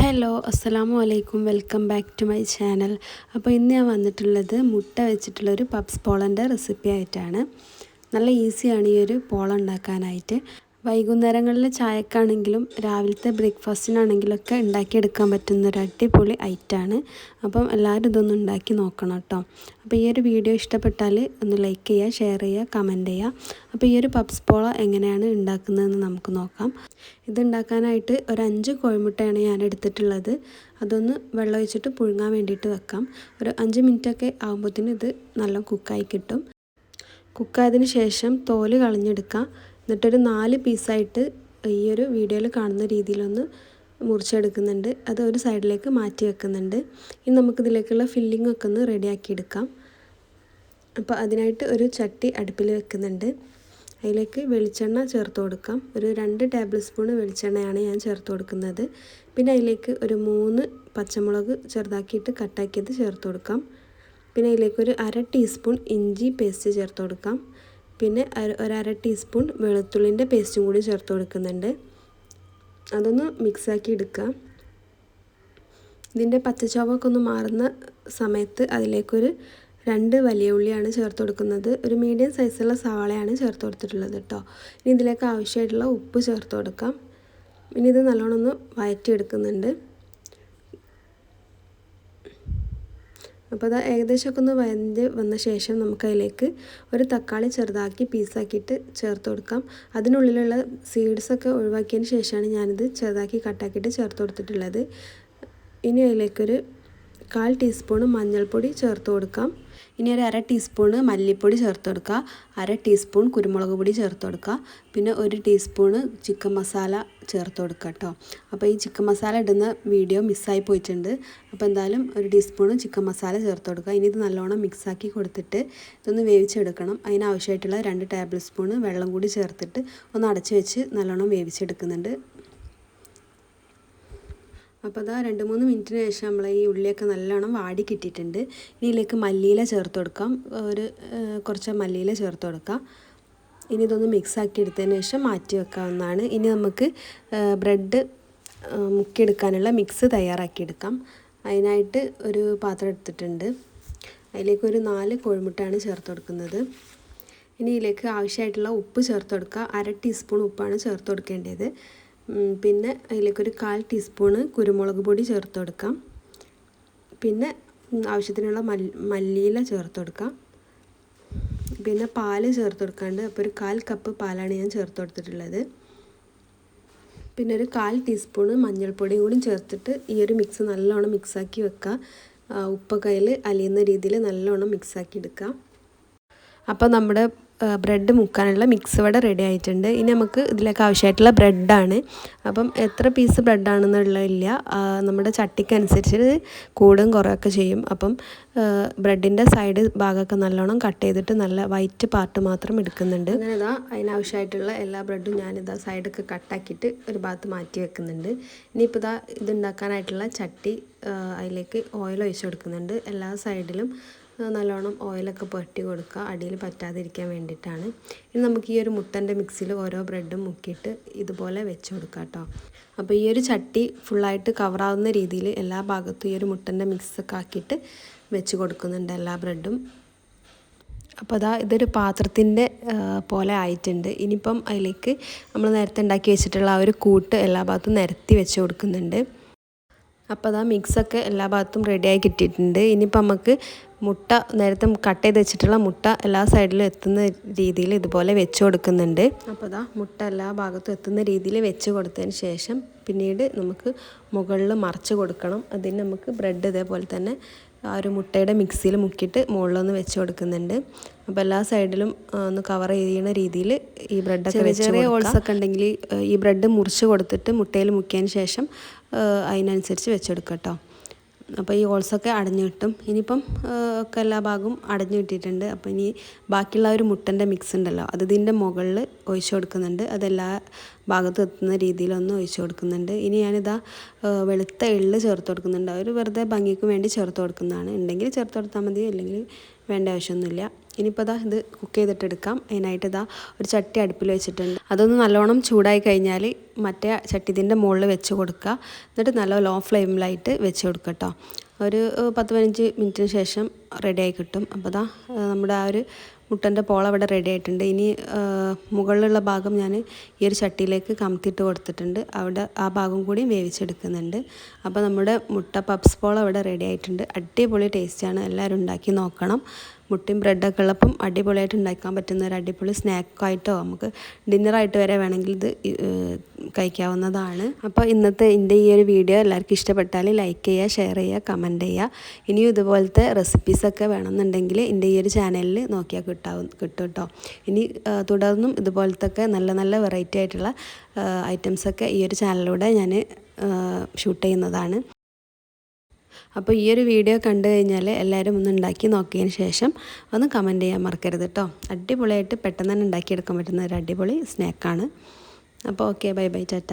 Hello അസ്സലാമു അലൈക്കും welcome back to my channel. അപ്പോൾ ഇന്ന് ഞാൻ വന്നിട്ടുള്ളത് മുട്ട വെച്ചിട്ടുള്ളൊരു പപ്സ് പോളൻ്റെ റെസിപ്പി ആയിട്ടാണ്. നല്ല ഈസിയാണ് ഈ ഒരു പോള ഉണ്ടാക്കാനായിട്ട്. വൈകുന്നേരങ്ങളിൽ ചായക്കാണെങ്കിലും രാവിലത്തെ ബ്രേക്ക്ഫാസ്റ്റിനാണെങ്കിലൊക്കെ ഉണ്ടാക്കിയെടുക്കാൻ പറ്റുന്നൊരു അടിപൊളി ഐറ്റമാണ്. അപ്പം എല്ലാവരും ഇതൊന്ന് ഉണ്ടാക്കി നോക്കണം കേട്ടോ. അപ്പോൾ ഈ ഒരു വീഡിയോ ഇഷ്ടപ്പെട്ടാൽ ഒന്ന് ലൈക്ക് ചെയ്യുക, ഷെയർ ചെയ്യുക, കമൻറ്റ് ചെയ്യുക. അപ്പോൾ ഈ ഒരു പപ്സ് പോള എങ്ങനെയാണ് ഉണ്ടാക്കുന്നതെന്ന് നമുക്ക് നോക്കാം. ഇതുണ്ടാക്കാനായിട്ട് ഒരു 5 കോഴിമുട്ടയാണ് ഞാൻ എടുത്തിട്ടുള്ളത്. അതൊന്ന് വെള്ളം ഒഴിച്ചിട്ട് പുഴുങ്ങാൻ വേണ്ടിയിട്ട് വെക്കാം. ഒരു 5 മിനിറ്റൊക്കെ ആകുമ്പോഴത്തേന് ഇത് നല്ല കുക്കായി കിട്ടും. കുക്കായതിന് ശേഷം തോല് കളഞ്ഞെടുക്കാം. എന്നിട്ടൊരു 4 പീസായിട്ട് ഈ ഒരു വീഡിയോയിൽ കാണുന്ന രീതിയിലൊന്ന് മുറിച്ചെടുക്കുന്നുണ്ട്. അത് ഒരു സൈഡിലേക്ക് മാറ്റി വെക്കുന്നുണ്ട്. ഇനി നമുക്കിതിലേക്കുള്ള ഫില്ലിംഗ് ഒക്കെ ഒന്ന് റെഡിയാക്കി എടുക്കാം. അപ്പോൾ അതിനായിട്ട് ഒരു ചട്ടി അടുപ്പിൽ വെക്കുന്നുണ്ട്. അതിലേക്ക് വെളിച്ചെണ്ണ ചേർത്ത് കൊടുക്കാം. ഒരു 2 ടേബിൾ സ്പൂൺ വെളിച്ചെണ്ണയാണ് ഞാൻ ചേർത്ത് കൊടുക്കുന്നത്. പിന്നെ അതിലേക്ക് ഒരു 3 പച്ചമുളക് ചെറുതാക്കിയിട്ട് കട്ടാക്കിയത് ചേർത്ത് കൊടുക്കാം. പിന്നെ അതിലേക്കൊരു 1/2 ടീസ്പൂൺ ഇഞ്ചി പേസ്റ്റ് ചേർത്ത് കൊടുക്കാം. പിന്നെ ഒരു 1/2 ടീസ്പൂൺ വെളുത്തുള്ളിൻ്റെ പേസ്റ്റും കൂടി ചേർത്ത് കൊടുക്കുന്നുണ്ട്. അതൊന്ന് മിക്സാക്കി എടുക്കുക. ഇതിൻ്റെ പച്ചച്ചുവയൊക്കെ ഒന്ന് മാറുന്ന സമയത്ത് അതിലേക്കൊരു 2 വലിയ ഉള്ളിയാണ് ചേർത്ത് കൊടുക്കുന്നത്. ഒരു മീഡിയം സൈസുള്ള സവാളയാണ് ചേർത്ത് കൊടുത്തിട്ടുള്ളത് കേട്ടോ. ഇനി ഇതിലേക്ക് ആവശ്യമായിട്ടുള്ള ഉപ്പ് ചേർത്ത് കൊടുക്കാം. ഇനി ഇത് നല്ലോണം ഒന്ന് വഴറ്റിയെടുക്കുന്നുണ്ട്. അപ്പോൾ അത് ഏകദേശമൊക്കെ ഒന്ന് വഴഞ്ഞ് വന്ന ശേഷം നമുക്കതിലേക്ക് ഒരു തക്കാളി ചെറുതാക്കി പീസാക്കിയിട്ട് ചേർത്ത് കൊടുക്കാം. അതിനുള്ളിലുള്ള സീഡ്സൊക്കെ ഒഴിവാക്കിയതിന് ശേഷമാണ് ഞാനിത് ചെറുതാക്കി കട്ടാക്കിയിട്ട് ചേർത്ത് കൊടുത്തിട്ടുള്ളത്. ഇനി അതിലേക്കൊരു 1/4 ടീസ്പൂൺ മഞ്ഞൾപ്പൊടി ചേർത്ത് കൊടുക്കാം. ഇനി ഒരു 1/2 ടീസ്പൂൺ മല്ലിപ്പൊടി ചേർത്ത് കൊടുക്കുക. 1/2 ടീസ്പൂൺ കുരുമുളക് പൊടി ചേർത്ത് കൊടുക്കുക. പിന്നെ 1 ടീസ്പൂൺ ചിക്കൻ മസാല ചേർത്ത് കൊടുക്കുക കേട്ടോ. അപ്പോൾ ഈ ചിക്കൻ മസാല ഇടുന്ന വീഡിയോ മിസ്സായി പോയിട്ടുണ്ട്. അപ്പോൾ എന്തായാലും 1 ടീസ്പൂൺ ചിക്കൻ മസാല ചേർത്ത് കൊടുക്കുക. ഇനി ഇത് നല്ലോണം മിക്സാക്കി കൊടുത്തിട്ട് ഇതൊന്ന് വേവിച്ചെടുക്കണം. അതിനാവശ്യമായിട്ടുള്ള 2 ടേബിൾ സ്പൂൺ വെള്ളം കൂടി ചേർത്തിട്ട് ഒന്ന് അടച്ച് വെച്ച് നല്ലോണം വേവിച്ചെടുക്കുന്നുണ്ട്. അപ്പോൾ അതാ 2-3 മിനിറ്റിന് ശേഷം നമ്മൾ ഈ ഉള്ളിയൊക്കെ നല്ലോണം വാടി കിട്ടിയിട്ടുണ്ട്. ഇതിലേക്ക് മല്ലിയില ചേർത്ത് കൊടുക്കാം. കുറച്ച് മല്ലിയില ചേർത്ത് കൊടുക്കാം. ഇനി ഇതൊന്ന് മിക്സാക്കി എടുത്തതിന് ശേഷം മാറ്റി വെക്കാവുന്നതാണ്. ഇനി നമുക്ക് ബ്രെഡ് മുക്കിയെടുക്കാനുള്ള മിക്സ് തയ്യാറാക്കിയെടുക്കാം. അതിനായിട്ട് ഒരു പാത്രം എടുത്തിട്ടുണ്ട്. അതിലേക്ക് ഒരു 4 കോഴിമുട്ടയാണ് ചേർത്ത് കൊടുക്കുന്നത്. ഇനി ഇതിലേക്ക് ആവശ്യമായിട്ടുള്ള ഉപ്പ് ചേർത്ത് കൊടുക്കുക. 1/2 ടീസ്പൂൺ ഉപ്പാണ് ചേർത്ത് കൊടുക്കേണ്ടത്. പിന്നെ അതിലേക്കൊരു 1/4 ടീസ്പൂണ് കുരുമുളക് പൊടി ചേർത്ത് കൊടുക്കാം. പിന്നെ ആവശ്യത്തിനുള്ള മല്ലിയില ചേർത്ത് കൊടുക്കാം. പിന്നെ പാല് ചേർത്ത് കൊടുക്കാണ്ട്. അപ്പോൾ ഒരു 1/4 കപ്പ് പാലാണ് ഞാൻ ചേർത്ത് കൊടുത്തിട്ടുള്ളത്. പിന്നെ ഒരു 1/4 ടീസ്പൂണ് മഞ്ഞൾപ്പൊടിയും കൂടി ചേർത്തിട്ട് ഈ ഒരു മിക്സ് നല്ലോണം മിക്സാക്കി വെക്കുക. ഉപ്പൊക്കെ അതിൽ അലിയുന്ന രീതിയിൽ നല്ലോണം മിക്സാക്കി എടുക്കുക. അപ്പോൾ നമ്മുടെ ബ്രെഡ് മുക്കാനുള്ള മിക്സ് ഇവിടെ റെഡി ആയിട്ടുണ്ട്. ഇനി നമുക്ക് ഇതിലേക്ക് ആവശ്യമായിട്ടുള്ള ബ്രെഡാണ്. അപ്പം എത്ര പീസ് ബ്രെഡാണെന്നുള്ളതില്ല, നമ്മുടെ ചട്ടിക്കനുസരിച്ച് കൂടും കുറയൊക്കെ ചെയ്യും. അപ്പം ബ്രെഡിൻ്റെ സൈഡ് ഭാഗമൊക്കെ നല്ലോണം കട്ട് ചെയ്തിട്ട് നല്ല വൈറ്റ് പാർട്ട് മാത്രം എടുക്കുന്നുണ്ട്. അങ്ങനെ ഇതാ അതിനാവശ്യമായിട്ടുള്ള എല്ലാ ബ്രെഡും ഞാനിതാ സൈഡൊക്കെ കട്ടാക്കിയിട്ട് ഒരു ഭാഗത്ത് മാറ്റി വെക്കുന്നുണ്ട്. ഇനിയിപ്പോൾ ഇതാ ഇതുണ്ടാക്കാനായിട്ടുള്ള ചട്ടി അതിലേക്ക് ഓയിൽ ഒഴിച്ച് കൊടുക്കുന്നുണ്ട്. എല്ലാ സൈഡിലും നല്ലോണം ഓയിലൊക്കെ പുരട്ടി കൊടുക്കുക, അടിയിൽ പറ്റാതിരിക്കാൻ വേണ്ടിയിട്ടാണ്. ഇനി നമുക്ക് ഈ ഒരു മുട്ടൻ്റെ മിക്സിയിൽ ഓരോ ബ്രെഡും മുക്കിയിട്ട് ഇതുപോലെ വെച്ച് കൊടുക്കാം കേട്ടോ. അപ്പോൾ ഈ ഒരു ചട്ടി ഫുള്ളായിട്ട് കവറാവുന്ന രീതിയിൽ എല്ലാ ഭാഗത്തും ഈ ഒരു മുട്ടൻ്റെ മിക്സൊക്കെ ആക്കിയിട്ട് വെച്ച് കൊടുക്കുന്നുണ്ട് എല്ലാ ബ്രെഡും. അപ്പോൾ അതാ ഇതൊരു പാത്രത്തിൻ്റെ പോലെ ആയിട്ടുണ്ട്. ഇനിയിപ്പം അതിലേക്ക് നമ്മൾ നേരത്തെ ഉണ്ടാക്കി വെച്ചിട്ടുള്ള ആ ഒരു കൂട്ട് എല്ലാ ഭാഗത്തും നിരത്തി വെച്ച് കൊടുക്കുന്നുണ്ട്. അപ്പോൾ അതാ മിക്സൊക്കെ എല്ലാ ഭാഗത്തും റെഡിയായി കിട്ടിയിട്ടുണ്ട്. ഇനിയിപ്പോൾ നമുക്ക് മുട്ട നേരത്തെ കട്ട് ചെയ്ത് വെച്ചിട്ടുള്ള മുട്ട എല്ലാ സൈഡിലും എത്തുന്ന രീതിയിൽ ഇതുപോലെ വെച്ച് കൊടുക്കുന്നുണ്ട്. അപ്പോൾ അതാ മുട്ട എല്ലാ ഭാഗത്തും എത്തുന്ന രീതിയിൽ വെച്ച് കൊടുത്തതിന് ശേഷം പിന്നീട് നമുക്ക് മുകളിൽ മറിച്ച് കൊടുക്കണം. അതിന് നമുക്ക് ബ്രെഡ് ഇതേപോലെ തന്നെ ആ ഒരു മുട്ടയുടെ മിക്സിയിൽ മുക്കിയിട്ട് മുകളിലൊന്ന് വെച്ച് കൊടുക്കുന്നുണ്ട്. അപ്പോൾ എല്ലാ സൈഡിലും ഒന്ന് കവർ ചെയ്യുന്ന രീതിയിൽ ഈ ബ്രെഡൊക്കെ വെച്ച് ചെറിയ ഹോൾസൊക്കെ ഉണ്ടെങ്കിൽ ഈ ബ്രെഡ് മുറിച്ച് കൊടുത്തിട്ട് മുട്ടയിൽ മുക്കിയതിന് ശേഷം അതിനനുസരിച്ച് വെച്ചെടുക്കുക കേട്ടോ. അപ്പോൾ ഈ ഹോൾസൊക്കെ അടഞ്ഞു കിട്ടും. ഇനിയിപ്പം ഒക്കെ എല്ലാ ഭാഗവും അടഞ്ഞു കിട്ടിയിട്ടുണ്ട്. അപ്പോൾ ഇനി ബാക്കിയുള്ള ഒരു മുട്ടൻ്റെ മിക്സ് ഉണ്ടല്ലോ അത് ഇതിൻ്റെ മുകളിൽ ഒഴിച്ച് കൊടുക്കുന്നുണ്ട്. അതെല്ലാ ഭാഗത്ത് എത്തുന്ന രീതിയിലൊന്ന് ഒഴിച്ച് കൊടുക്കുന്നുണ്ട്. ഇനി ഞാനിതാ വെളുത്ത എള്ള് ചേർത്ത് കൊടുക്കുന്നുണ്ട്. ഒരു വെറുതെ ഭംഗിക്ക് വേണ്ടി ചേർത്ത് കൊടുക്കുന്നതാണ്. ഉണ്ടെങ്കിൽ ചേർത്ത് കൊടുത്താൽ മതി, അല്ലെങ്കിൽ വേണ്ട ആവശ്യമൊന്നുമില്ല. ഇനിയിപ്പോൾ ഇത് കുക്ക് ചെയ്തിട്ടെടുക്കാം. അതിനായിട്ട് ഒരു ചട്ടി അടുപ്പിൽ വെച്ചിട്ടുണ്ട്. അതൊന്ന് നല്ലോണം ചൂടായി കഴിഞ്ഞാൽ മറ്റേ ചട്ടിത്തിൻ്റെ മുകളിൽ വെച്ച് കൊടുക്കുക. എന്നിട്ട് നല്ല ലോ ഫ്ലെയിമിലായിട്ട് വെച്ച് കൊടുക്കുക കേട്ടോ. ഒരു 10-15 മിനിറ്റിന് ശേഷം റെഡിയായി കിട്ടും. അപ്പോൾ നമ്മുടെ ആ ഒരു മുട്ടൻ്റെ പോള അവിടെ റെഡി ആയിട്ടുണ്ട്. ഇനി മുകളിലുള്ള ഭാഗം ഞാൻ ഈ ഒരു ചട്ടിയിലേക്ക് കമത്തിയിട്ട് കൊടുത്തിട്ടുണ്ട്. അവിടെ ആ ഭാഗം കൂടി വേവിച്ചെടുക്കുന്നുണ്ട്. അപ്പോൾ നമ്മുടെ മുട്ട പപ്സ് പോള അവിടെ റെഡി ആയിട്ടുണ്ട്. അടിപൊളി ടേസ്റ്റാണ്, എല്ലാവരും ഉണ്ടാക്കി നോക്കണം. മുട്ടയും ബ്രെഡൊക്കെ ഉള്ളപ്പം അടിപൊളിയായിട്ട് ഉണ്ടാക്കാൻ പറ്റുന്ന ഒരു അടിപൊളി സ്നാക്കായിട്ടോ നമുക്ക് ഡിന്നറായിട്ട് വരെ വേണമെങ്കിൽ ഇത് കഴിക്കാവുന്നതാണ്. അപ്പോൾ ഇന്നത്തെ എൻ്റെ ഈ ഒരു വീഡിയോ എല്ലാവർക്കും ഇഷ്ടപ്പെട്ടാൽ ലൈക്ക് ചെയ്യുക, ഷെയർ ചെയ്യുക, കമൻറ്റ് ചെയ്യുക. ഇനിയും ഇതുപോലത്തെ റെസിപ്പീസൊക്കെ വേണമെന്നുണ്ടെങ്കിൽ എൻ്റെ ഈ ഒരു ചാനലിൽ നോക്കിയാൽ കിട്ടും കേട്ടോ. ഇനി തുടർന്നും ഇതുപോലത്തെ നല്ല നല്ല വെറൈറ്റി ആയിട്ടുള്ള ഐറ്റംസൊക്കെ ഈ ഒരു ചാനലിലൂടെ ഞാൻ ഷൂട്ട് ചെയ്യുന്നതാണ്. അപ്പോൾ ഈ ഒരു വീഡിയോ കണ്ടു കഴിഞ്ഞാൽ എല്ലാവരും ഒന്ന് ഉണ്ടാക്കി നോക്കിയതിന് ശേഷം ഒന്ന് കമൻറ്റ് ചെയ്യാൻ മറക്കരുത് കേട്ടോ. അടിപൊളിയായിട്ട് പെട്ടെന്ന് തന്നെ ഉണ്ടാക്കിയെടുക്കാൻ പറ്റുന്ന ഒരു അടിപൊളി സ്നാക്കാണ്. അപ്പോൾ ഓക്കെ, ബൈ ബൈ, ടാറ്റ.